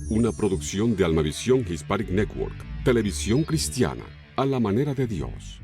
Una producción de Almavisión Hispanic Network, televisión cristiana, a la manera de Dios.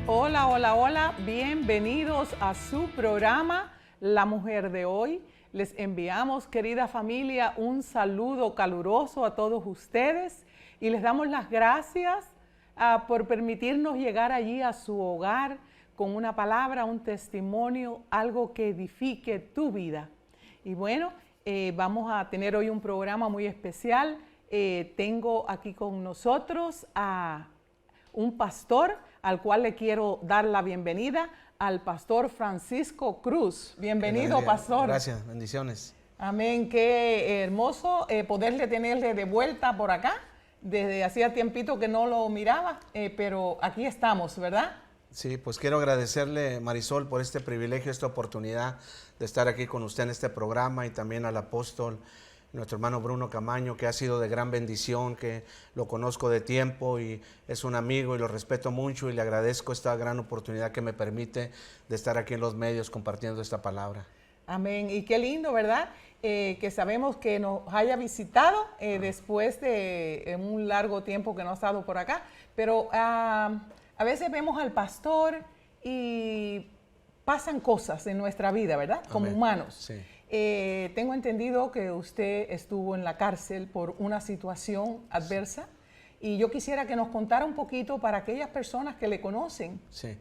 Hola, hola, hola, bienvenidos a su programa La Mujer de Hoy. Les enviamos, querida familia, un saludo caluroso a todos ustedes y les damos las gracias por permitirnos llegar allí a su hogar con una palabra, un testimonio, algo que edifique tu vida. Y bueno, vamos a tener hoy un programa muy especial. Tengo aquí con nosotros a un pastor al cual le quiero dar la bienvenida, al pastor Francisco Cruz. Bienvenido, pastor. Gracias, bendiciones. Amén, qué hermoso poderle tenerle de vuelta por acá. Desde hacía tiempito que no lo miraba, pero aquí estamos, ¿verdad? Sí, pues quiero agradecerle, Marisol, por este privilegio, esta oportunidad de estar aquí con usted en este programa, y también al apóstol, nuestro hermano Bruno Camaño, que ha sido de gran bendición, que lo conozco de tiempo y es un amigo y lo respeto mucho, y le agradezco esta gran oportunidad que me permite de estar aquí en los medios compartiendo esta palabra. Amén. Y qué lindo, ¿verdad? Que sabemos que nos haya visitado después de un largo tiempo que no ha estado por acá, pero a veces vemos al pastor y pasan cosas en nuestra vida, ¿verdad? Como Amén. humanos. Sí. Tengo entendido que usted estuvo en la cárcel por una situación adversa y yo quisiera que nos contara un poquito para aquellas personas que le conocen. Sí.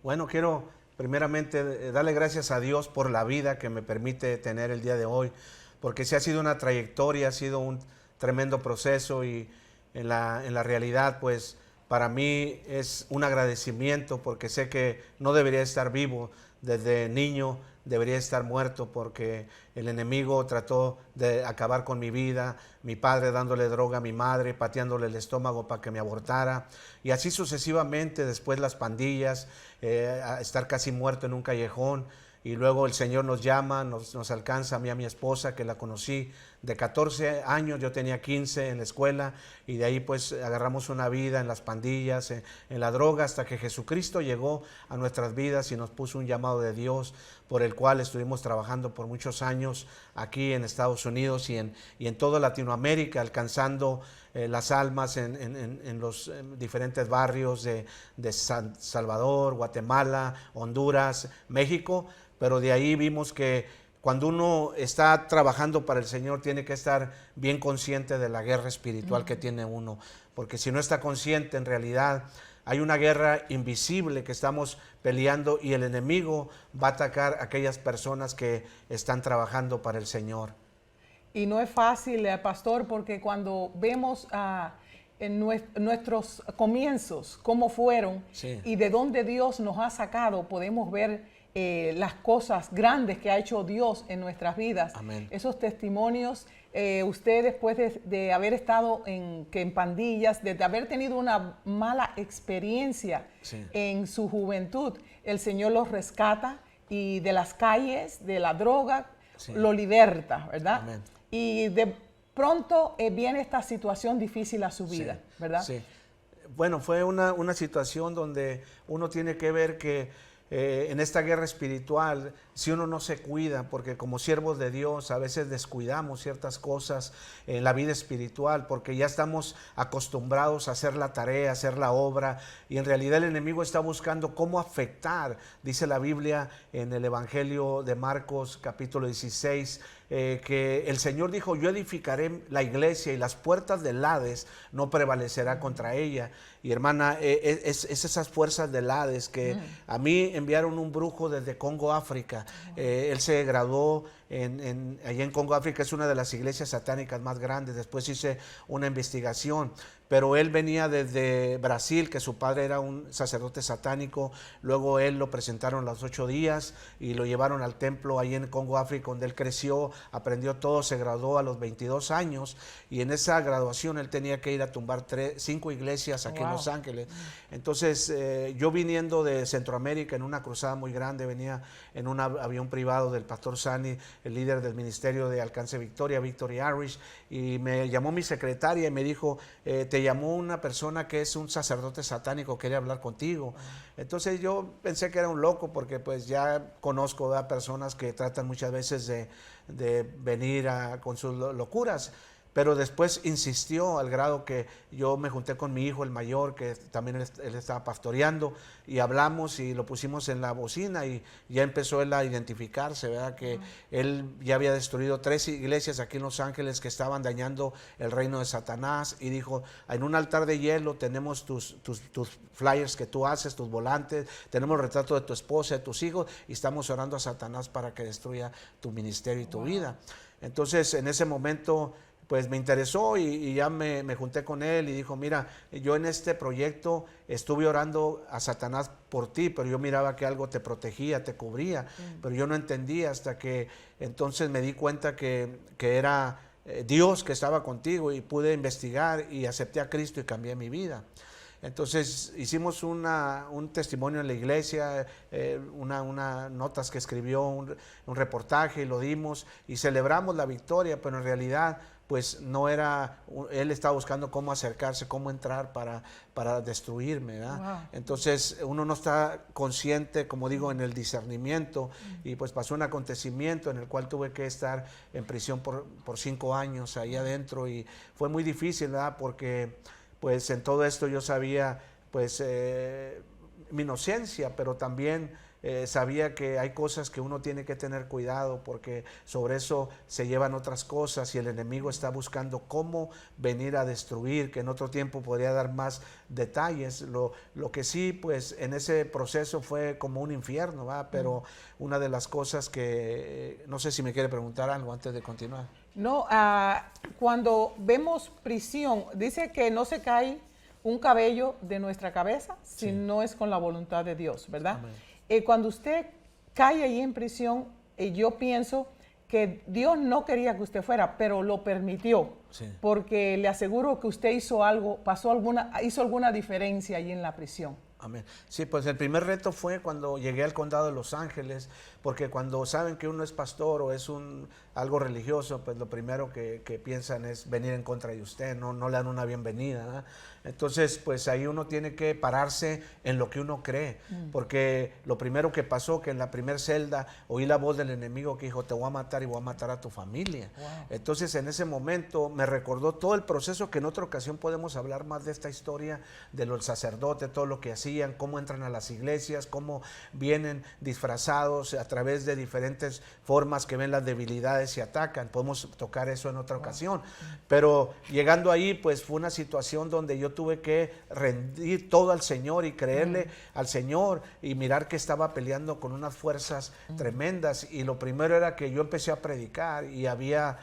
Bueno, quiero primeramente darle gracias a Dios por la vida que me permite tener el día de hoy, porque sí ha sido una trayectoria, ha sido un tremendo proceso, y en la realidad, pues para mí es un agradecimiento, porque sé que no debería estar vivo. Desde niño debería estar muerto, porque el enemigo trató de acabar con mi vida, mi padre dándole droga a mi madre, pateándole el estómago para que me abortara, y así sucesivamente. Después las pandillas, a estar casi muerto en un callejón, y luego el Señor nos llama, nos alcanza a mí, a mi esposa, que la conocí de 14 años, yo tenía 15 en la escuela, y de ahí pues agarramos una vida en las pandillas, en la droga, hasta que Jesucristo llegó a nuestras vidas y nos puso un llamado de Dios, por el cual estuvimos trabajando por muchos años aquí en Estados Unidos y en toda Latinoamérica, alcanzando las almas en los diferentes barrios de San Salvador, Guatemala, Honduras, México. Pero de ahí vimos que cuando uno está trabajando para el Señor, tiene que estar bien consciente de la guerra espiritual que tiene uno, porque si no está consciente, en realidad hay una guerra invisible que estamos peleando, y el enemigo va a atacar a aquellas personas que están trabajando para el Señor. Y no es fácil, pastor, porque cuando vemos en nuestros comienzos cómo fueron, Sí. y de dónde Dios nos ha sacado, podemos ver las cosas grandes que ha hecho Dios en nuestras vidas. Amén. Esos testimonios, usted después de haber estado en pandillas, de haber tenido una mala experiencia Sí. en su juventud, el Señor los rescata, y de las calles, de la droga, Sí. lo liberta, ¿verdad? Amén. Y de pronto viene esta situación difícil a su vida, Sí, ¿verdad? Sí. Bueno, fue una situación donde uno tiene que ver que en esta guerra espiritual, si uno no se cuida, porque como siervos de Dios a veces descuidamos ciertas cosas en la vida espiritual, porque ya estamos acostumbrados a hacer la tarea, a hacer la obra, y en realidad el enemigo está buscando cómo afectar. Dice la Biblia en el Evangelio de Marcos capítulo 16, que el Señor dijo: yo edificaré la iglesia y las puertas del Hades no prevalecerá contra ella. Y hermana, es esas fuerzas del Hades que a mí enviaron un brujo desde Congo, África. Él se graduó allá en Congo, África, es una de las iglesias satánicas más grandes. Después hice una investigación, pero él venía desde Brasil, que su padre era un sacerdote satánico. Luego él lo presentaron a los 8 días y lo llevaron al templo ahí en Congo, África, donde él creció, aprendió todo, se graduó a los 22 años, y en esa graduación él tenía que ir a tumbar 5 iglesias aquí en Los Ángeles. Entonces yo viniendo de Centroamérica en una cruzada muy grande, venía en un avión privado del pastor Sani, el líder del ministerio de Alcance Victoria, Victory Irish, y me llamó mi secretaria y me dijo, te llamó una persona que es un sacerdote satánico, quiere hablar contigo. Entonces yo pensé que era un loco, porque pues ya conozco a personas que tratan muchas veces de venir con sus locuras. Pero después insistió al grado que yo me junté con mi hijo, el mayor, que también él estaba pastoreando, y hablamos y lo pusimos en la bocina, y ya empezó él a identificarse, ¿verdad? Que él ya había destruido 3 iglesias aquí en Los Ángeles que estaban dañando el reino de Satanás, y dijo, en un altar de hielo tenemos tus flyers que tú haces, tus volantes, tenemos el retrato de tu esposa, de tus hijos, y estamos orando a Satanás para que destruya tu ministerio y tu vida. Entonces en ese momento pues me interesó, y ya me junté con él y dijo, mira, yo en este proyecto estuve orando a Satanás por ti, pero yo miraba que algo te protegía, te cubría, pero yo no entendía hasta que entonces me di cuenta que era Dios que estaba contigo, y pude investigar y acepté a Cristo y cambié mi vida. Entonces hicimos un testimonio en la iglesia, unas notas que escribió, un reportaje, y lo dimos y celebramos la victoria, pero en realidad pues no era, él estaba buscando cómo acercarse, cómo entrar para destruirme, ¿verdad? Wow. Entonces uno no está consciente, como digo, en el discernimiento, y pues pasó un acontecimiento en el cual tuve que estar en prisión por 5 años ahí adentro, y fue muy difícil, ¿verdad? Porque pues en todo esto yo sabía pues mi inocencia, pero también sabía que hay cosas que uno tiene que tener cuidado, porque sobre eso se llevan otras cosas, y el enemigo está buscando cómo venir a destruir, que en otro tiempo podría dar más detalles. Lo que sí, pues en ese proceso fue como un infierno, ¿va? Pero una de las cosas que, no sé si me quiere preguntar algo antes de continuar. No, cuando vemos prisión, dice que no se cae un cabello de nuestra cabeza si no es con la voluntad de Dios, ¿verdad? Cuando usted cae ahí en prisión, yo pienso que Dios no quería que usted fuera, pero lo permitió, porque le aseguro que usted hizo algo, hizo alguna diferencia ahí en la prisión. Amén. Sí, pues el primer reto fue cuando llegué al condado de Los Ángeles, porque cuando saben que uno es pastor o es algo religioso, pues lo primero que piensan es venir en contra de usted, no le dan una bienvenida, ¿no? Entonces, pues ahí uno tiene que pararse en lo que uno cree, porque lo primero que pasó, que en la primer celda oí la voz del enemigo que dijo, te voy a matar y voy a matar a tu familia. Wow. Entonces, en ese momento me recordó todo el proceso, que en otra ocasión podemos hablar más de esta historia de los sacerdotes, todo lo que hacían, cómo entran a las iglesias, cómo vienen disfrazados a través de diferentes formas que ven las debilidades y atacan. Podemos tocar eso en otra ocasión. Pero llegando ahí, pues fue una situación donde yo tuve que rendir todo al Señor y creerle al Señor, y mirar que estaba peleando con unas fuerzas tremendas. Y lo primero era que yo empecé a predicar, y había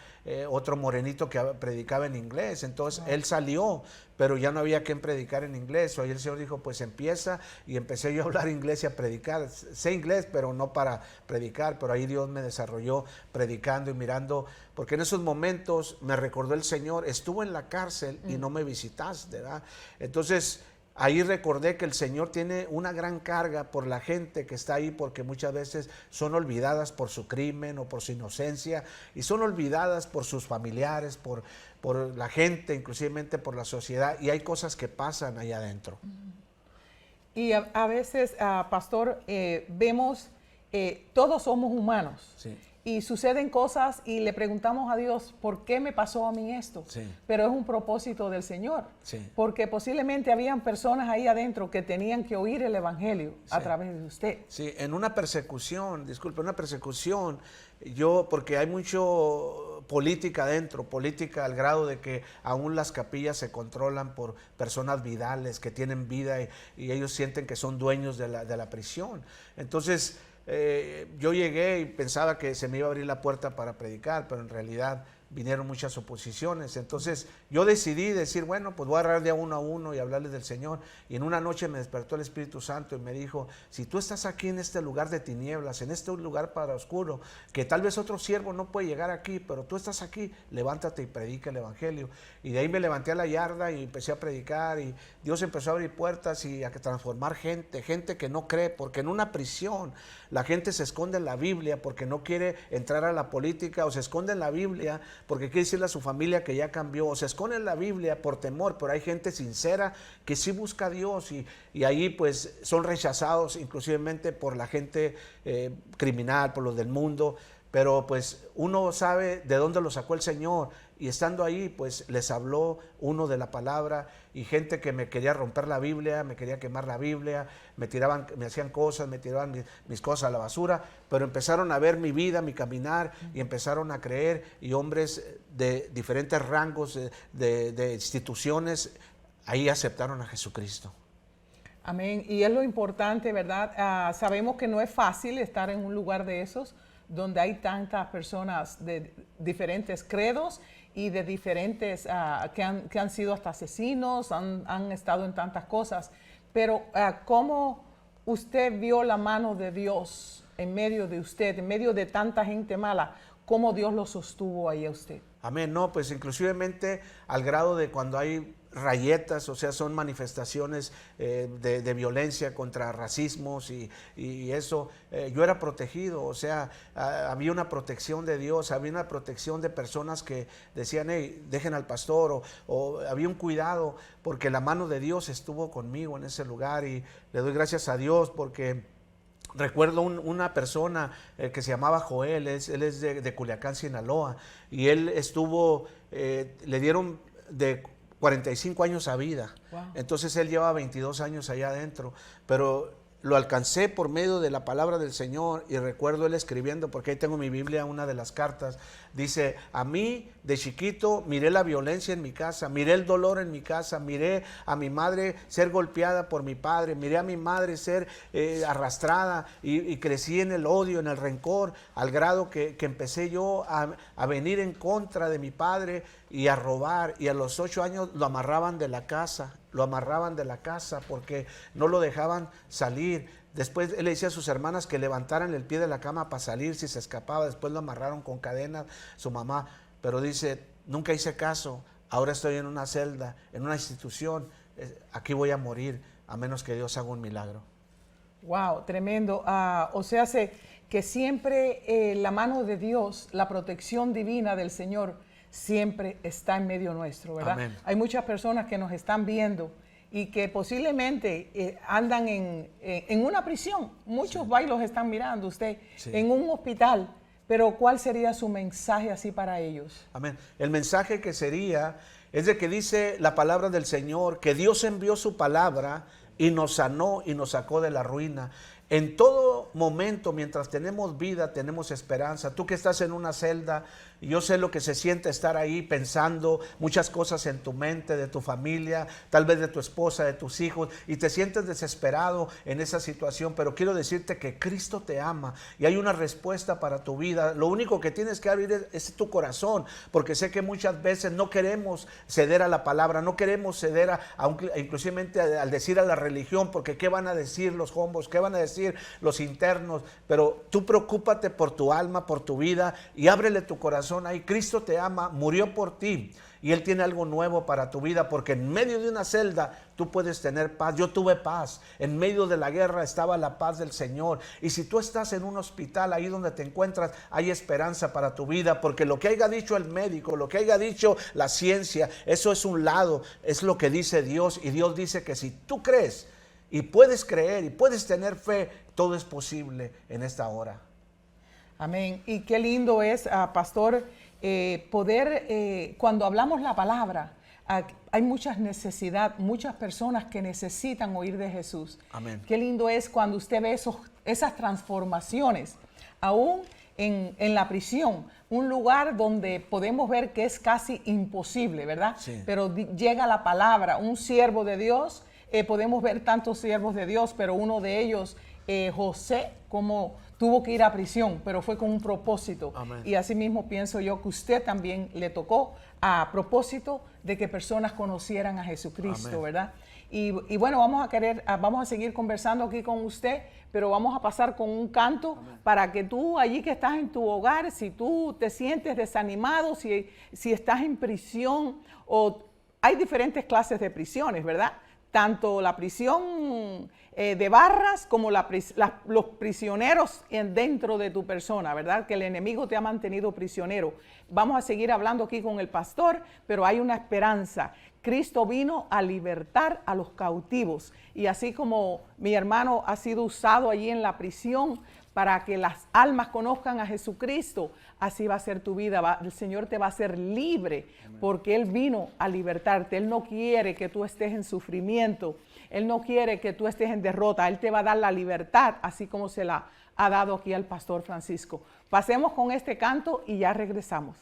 otro morenito que predicaba en inglés. Entonces él salió, pero ya no había quien predicar en inglés. Ahí el Señor dijo, pues empieza, y empecé yo a hablar inglés y a predicar. Sé inglés, pero no para predicar, pero ahí Dios me desarrolló predicando y mirando, porque en esos momentos me recordó el Señor, estuve en la cárcel y no me visitaste, ¿verdad? Entonces ahí recordé que el Señor tiene una gran carga por la gente que está ahí, porque muchas veces son olvidadas por su crimen o por su inocencia, y son olvidadas por sus familiares, por la gente, inclusivemente por la sociedad, y hay cosas que pasan allá adentro. Y a veces, pastor, vemos, todos somos humanos. Sí. Y suceden cosas y le preguntamos a Dios, ¿por qué me pasó a mí esto? Sí. Pero es un propósito del Señor. Sí. Porque posiblemente habían personas ahí adentro que tenían que oír el Evangelio a través de usted. Sí, en una persecución, porque hay mucho política adentro, política al grado de que aún las capillas se controlan por personas vidales que tienen vida, y ellos sienten que son dueños de la prisión. Entonces, yo llegué y pensaba que se me iba a abrir la puerta para predicar, pero en realidad vinieron muchas oposiciones. Entonces yo decidí decir, bueno, pues voy a agarrar de a uno y hablarles del Señor. Y en una noche me despertó el Espíritu Santo y me dijo, si tú estás aquí en este lugar de tinieblas, en este lugar para oscuro, que tal vez otro siervo no puede llegar aquí, pero tú estás aquí, levántate y predica el Evangelio. Y de ahí me levanté a la yarda y empecé a predicar, y Dios empezó a abrir puertas y a transformar gente que no cree, porque en una prisión la gente se esconde en la Biblia porque no quiere entrar a la política, o se esconde en la Biblia porque quiere decirle a su familia que ya cambió, o se esconde en la Biblia por temor, pero hay gente sincera que sí busca a Dios, y ahí pues son rechazados inclusivemente por la gente criminal, por los del mundo, pero pues uno sabe de dónde lo sacó el Señor, y estando ahí pues les habló uno de la palabra, y gente que me quería romper la Biblia, me quería quemar la Biblia, me hacían cosas, me tiraban mis cosas a la basura, pero empezaron a ver mi vida, mi caminar, y empezaron a creer, y hombres de diferentes rangos de instituciones ahí aceptaron a Jesucristo. Amén. Y es lo importante, ¿verdad? Sabemos que no es fácil estar en un lugar de esos, donde hay tantas personas de diferentes credos y de diferentes, que han sido hasta asesinos, han estado en tantas cosas. Pero ¿cómo usted vio la mano de Dios en medio de usted, en medio de tanta gente mala? ¿Cómo Dios lo sostuvo ahí a usted? Amén. No, pues inclusivemente al grado de cuando hay rayetas, o sea, son manifestaciones de violencia contra racismos y eso, yo era protegido, o sea, había una protección de Dios, había una protección de personas que decían, hey, dejen al pastor, o había un cuidado, porque la mano de Dios estuvo conmigo en ese lugar, y le doy gracias a Dios porque recuerdo una persona que se llamaba Joel, él es de Culiacán, Sinaloa, y él estuvo, le dieron de 45 años a vida. Wow. Entonces él lleva 22 años allá adentro, pero lo alcancé por medio de la palabra del Señor, y recuerdo él escribiendo, porque ahí tengo mi Biblia, una de las cartas, dice, a mí de chiquito miré la violencia en mi casa, miré el dolor en mi casa, miré a mi madre ser golpeada por mi padre, miré a mi madre ser arrastrada, y crecí en el odio, en el rencor, al grado que empecé yo a venir en contra de mi padre y a robar, y a los 8 años lo amarraban de la casa, porque no lo dejaban salir. Después él le decía a sus hermanas que levantaran el pie de la cama para salir si se escapaba. Después lo amarraron con cadenas su mamá, pero dice, nunca hice caso, ahora estoy en una celda, en una institución, aquí voy a morir a menos que Dios haga un milagro. Wow, tremendo. O sea, que siempre la mano de Dios, la protección divina del Señor siempre está en medio nuestro, ¿verdad? Amén. Hay muchas personas que nos están viendo y que posiblemente andan en una prisión. Muchos los están mirando usted, en un hospital. Pero ¿cuál sería su mensaje así para ellos? Amén. El mensaje que sería es de que dice la palabra del Señor, que Dios envió su palabra y nos sanó y nos sacó de la ruina. En todo momento, mientras tenemos vida, tenemos esperanza. Tú que estás en una celda, yo sé lo que se siente estar ahí pensando muchas cosas en tu mente, de tu familia, tal vez de tu esposa, de tus hijos, y te sientes desesperado en esa situación, pero quiero decirte que Cristo te ama y hay una respuesta para tu vida. Lo único que tienes que abrir es tu corazón, porque sé que muchas veces no queremos ceder a la palabra, no queremos ceder inclusive al decir a la religión, porque ¿qué van a decir los hombres? ¿Qué van a decir los internos? Pero tú preocúpate por tu alma, por tu vida, y ábrele tu corazón ahí. Cristo te ama, murió por ti, y Él tiene algo nuevo para tu vida, porque en medio de una celda tú puedes tener paz. Yo tuve paz, en medio de la guerra estaba la paz del Señor, y si tú estás en un hospital, ahí donde te encuentras, hay esperanza para tu vida, porque lo que haya dicho el médico, lo que haya dicho la ciencia, eso es un lado, es lo que dice Dios, y Dios dice que si tú crees, y puedes creer, y puedes tener fe, todo es posible en esta hora. Amén. Y qué lindo es, pastor, poder, cuando hablamos la palabra, hay muchas personas que necesitan oír de Jesús. Amén. Qué lindo es cuando usted ve esas transformaciones, aún en la prisión, un lugar donde podemos ver que es casi imposible, ¿verdad? Sí. Pero llega la palabra, un siervo de Dios, podemos ver tantos siervos de Dios, pero uno de ellos José, como tuvo que ir a prisión, pero fue con un propósito. Amén. Y así mismo pienso yo que usted también le tocó a propósito de que personas conocieran a Jesucristo, Amén. ¿verdad? Y bueno, vamos a seguir conversando aquí con usted, pero vamos a pasar con un canto. Amén. Para que tú allí que estás en tu hogar, si tú te sientes desanimado, si estás en prisión, o hay diferentes clases de prisiones, ¿verdad? Tanto la prisión de barras como los prisioneros dentro de tu persona, ¿verdad? Que el enemigo te ha mantenido prisionero. Vamos a seguir hablando aquí con el pastor, pero hay una esperanza. Cristo vino a libertar a los cautivos, y así como mi hermano ha sido usado allí en la prisión para que las almas conozcan a Jesucristo, así va a ser tu vida. El Señor te va a hacer libre. Amén. Porque Él vino a libertarte. Él no quiere que tú estés en sufrimiento. Él no quiere que tú estés en derrota. Él te va a dar la libertad, así como se la ha dado aquí al pastor Francisco. Pasemos con este canto y ya regresamos.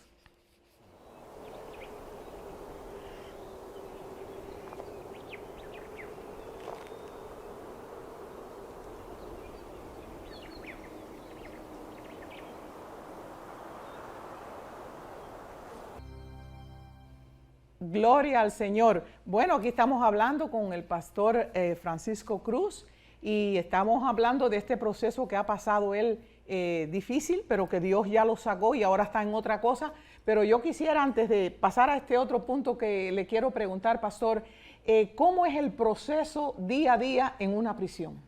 Gloria al Señor. Bueno, aquí estamos hablando con el pastor Francisco Cruz, y estamos hablando de este proceso que ha pasado él difícil, pero que Dios ya lo sacó y ahora está en otra cosa. Pero yo quisiera, antes de pasar a este otro punto que le quiero preguntar, pastor, ¿cómo es el proceso día a día en una prisión?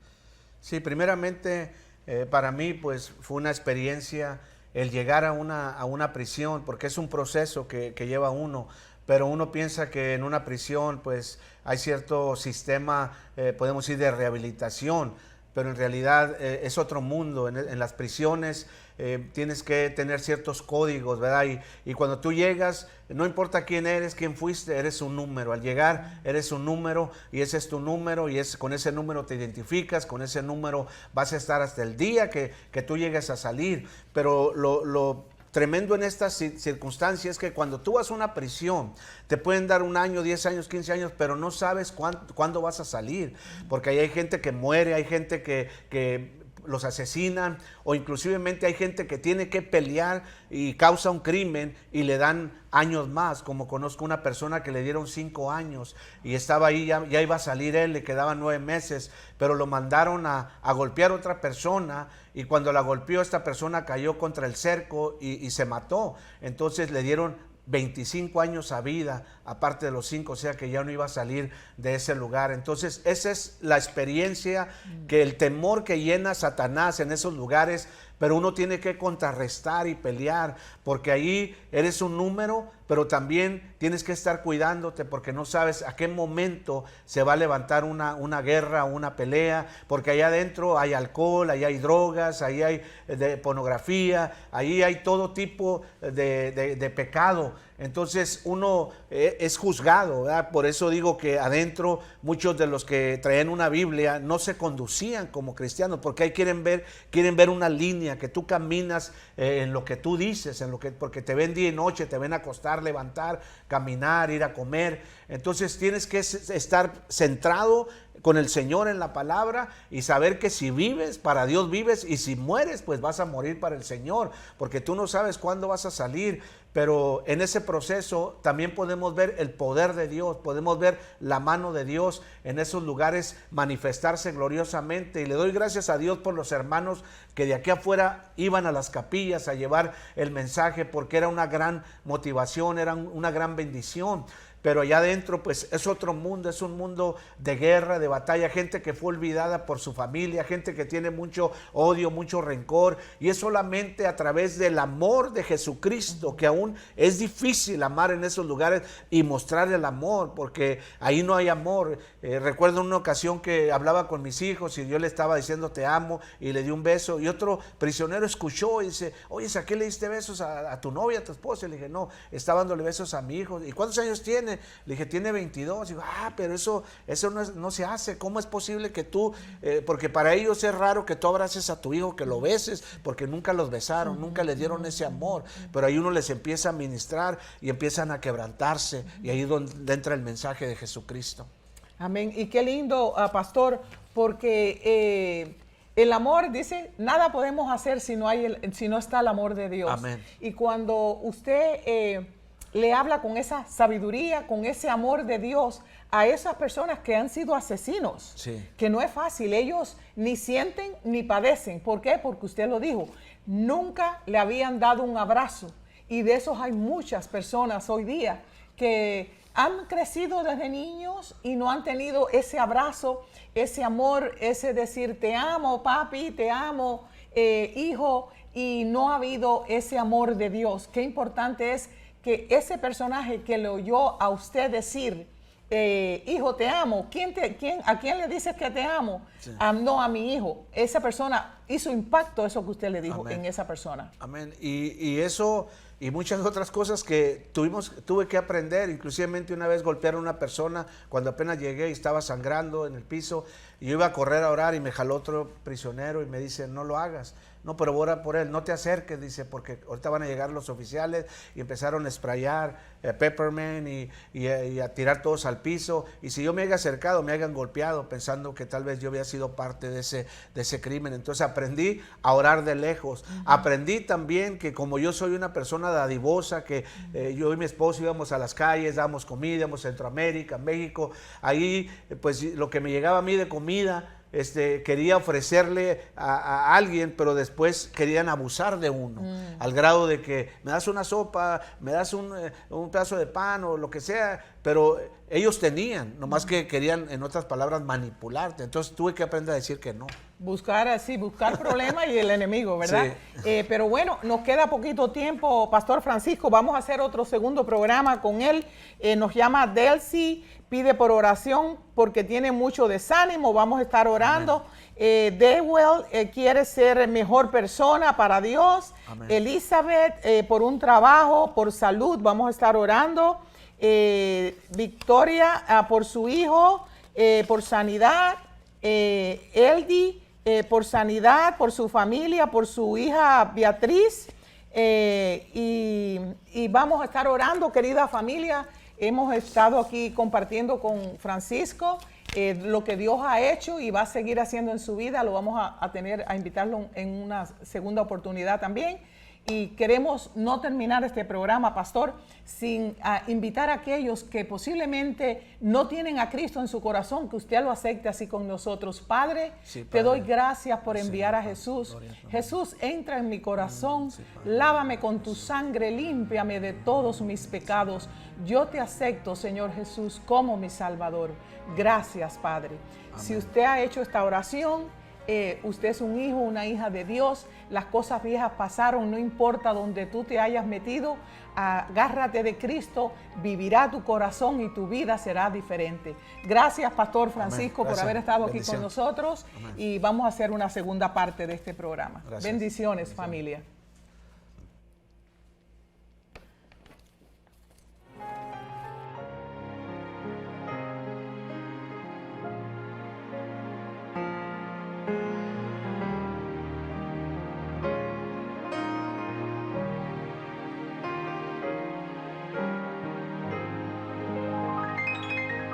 Sí, primeramente para mí pues fue una experiencia el llegar a una prisión, porque es un proceso que lleva uno. Pero uno piensa que en una prisión pues hay cierto sistema, podemos decir, de rehabilitación, pero en realidad es otro mundo. En las prisiones tienes que tener ciertos códigos, ¿verdad? Y cuando tú llegas, no importa quién eres, quién fuiste, eres un número. Al llegar eres un número, y ese es tu número, y con ese número te identificas, con ese número vas a estar hasta el día que tú llegues a salir. Pero lo tremendo en estas circunstancias es que cuando tú vas a una prisión, te pueden dar 1 año, 10 años, 15 años, pero no sabes cuándo vas a salir, porque ahí hay gente que muere, hay gente que los asesinan, o inclusivemente hay gente que tiene que pelear y causa un crimen y le dan años más, como conozco una persona que le dieron 5 años y estaba ahí, ya iba a salir él, le quedaban 9 meses, pero lo mandaron a golpear a otra persona, y cuando la golpeó, esta persona cayó contra el cerco y se mató. Entonces le dieron 25 años a vida, aparte de los 5, o sea que ya no iba a salir de ese lugar. Entonces esa es la experiencia, que el temor que llena a Satanás en esos lugares, pero uno tiene que contrarrestar y pelear, porque ahí eres un número, pero también tienes que estar cuidándote, porque no sabes a qué momento se va a levantar una guerra, una pelea, porque allá adentro hay alcohol, ahí hay drogas, ahí hay pornografía, ahí hay todo tipo de pecado. Entonces uno es juzgado, ¿verdad? Por eso digo que adentro muchos de los que traían una Biblia no se conducían como cristianos, porque ahí quieren ver una línea, que tú caminas en lo que tú dices, porque te ven día y noche, te ven acostar, levantar, caminar, ir a comer. Entonces tienes que estar centrado con el Señor en la palabra y saber que si vives, para Dios vives, y si mueres, pues vas a morir para el Señor, porque tú no sabes cuándo vas a salir. Pero en ese proceso también podemos ver el poder de Dios, podemos ver la mano de Dios en esos lugares manifestarse gloriosamente, y le doy gracias a Dios por los hermanos que de aquí afuera iban a las capillas a llevar el mensaje, porque era una gran motivación, era una gran bendición. Pero allá adentro pues es otro mundo, es un mundo de guerra, de batalla, gente que fue olvidada por su familia, gente que tiene mucho odio, mucho rencor, y es solamente a través del amor de Jesucristo, que aún es difícil amar en esos lugares y mostrar el amor, porque ahí no hay amor. Recuerdo una ocasión que hablaba con mis hijos y yo le estaba diciendo te amo, y le di un beso, y otro prisionero escuchó y dice, oye, ¿a qué le diste besos a tu novia, a tu esposa? Y le dije, no, estaba dándole besos a mi hijo. ¿Y cuántos años tiene? Le dije, tiene 22. Y digo, pero eso no se hace. ¿Cómo es posible que tú, porque para ellos es raro que tú abraces a tu hijo, que lo beses, porque nunca los besaron, nunca le dieron ese amor, pero ahí uno les empieza a ministrar y empiezan a quebrantarse, y ahí es donde entra el mensaje de Jesucristo. Amén. Y qué lindo, pastor, porque el amor, dice, nada podemos hacer si no está el amor de Dios. Amén. Y cuando usted le habla con esa sabiduría, con ese amor de Dios a esas personas que han sido asesinos, Sí. que no es fácil, ellos ni sienten ni padecen. ¿Por qué? Porque usted lo dijo, nunca le habían dado un abrazo. Y de esos hay muchas personas hoy día que han crecido desde niños y no han tenido ese abrazo, ese amor, ese decir te amo papi, te amo hijo, y no ha habido ese amor de Dios. Qué importante es que ese personaje que le oyó a usted decir hijo te amo, ¿a quién le dices que te amo? Sí. No, a mi hijo. Esa persona hizo impacto eso que usted le dijo. Amén. En esa persona. Amén. Y eso y muchas otras cosas que tuve que aprender. Inclusivemente una vez golpearon a una persona cuando apenas llegué y estaba sangrando en el piso. Y yo iba a correr a orar y me jaló otro prisionero y me dice, no lo hagas. No, pero ora por él, no te acerques, dice, porque ahorita van a llegar los oficiales. Y empezaron a sprayar peppermint y a tirar todos al piso. Y si yo me haya acercado, me hayan golpeado, pensando que tal vez yo había sido parte de ese crimen. Entonces aprendí a orar de lejos. Aprendí también que como yo soy una persona dadivosa, que yo y mi esposo íbamos a las calles, dábamos comida, íbamos a Centroamérica, México. Ahí, pues lo que me llegaba a mí de comida, quería ofrecerle a alguien, pero después querían abusar de uno, al grado de que me das una sopa, me das un pedazo de pan o lo que sea, pero ellos tenían, nomás que querían, en otras palabras, manipularte. Entonces tuve que aprender a decir que no. Buscar problemas y el enemigo, ¿verdad? Sí. Pero bueno, nos queda poquito tiempo, Pastor Francisco, vamos a hacer otro segundo programa con él. Nos llama Delcy, pide por oración porque tiene mucho desánimo, vamos a estar orando. Dewell quiere ser mejor persona para Dios. Amén. Elizabeth, por un trabajo, por salud, vamos a estar orando. Victoria, por su hijo, por sanidad. Eldi, por sanidad, por su familia, por su hija Beatriz, y vamos a estar orando, querida familia. Hemos estado aquí compartiendo con Francisco lo que Dios ha hecho y va a seguir haciendo en su vida. Lo vamos a invitarlo en una segunda oportunidad también. Y queremos no terminar este programa, Pastor, sin invitar a aquellos que posiblemente no tienen a Cristo en su corazón, que usted lo acepte así con nosotros. Padre, sí, te doy gracias por enviar a Jesús. Jesús, entra en mi corazón, sí, lávame con tu sangre, límpiame de todos mis pecados. Yo te acepto, Señor Jesús, como mi Salvador. Gracias, Padre. Amén. Si usted ha hecho esta oración, usted es un hijo, una hija de Dios, las cosas viejas pasaron, no importa donde tú te hayas metido, agárrate de Cristo, vivirá tu corazón y tu vida será diferente. Gracias, Pastor Francisco, por haber estado aquí con nosotros. Amén. Y vamos a hacer una segunda parte de este programa. Gracias. Bendiciones, familia.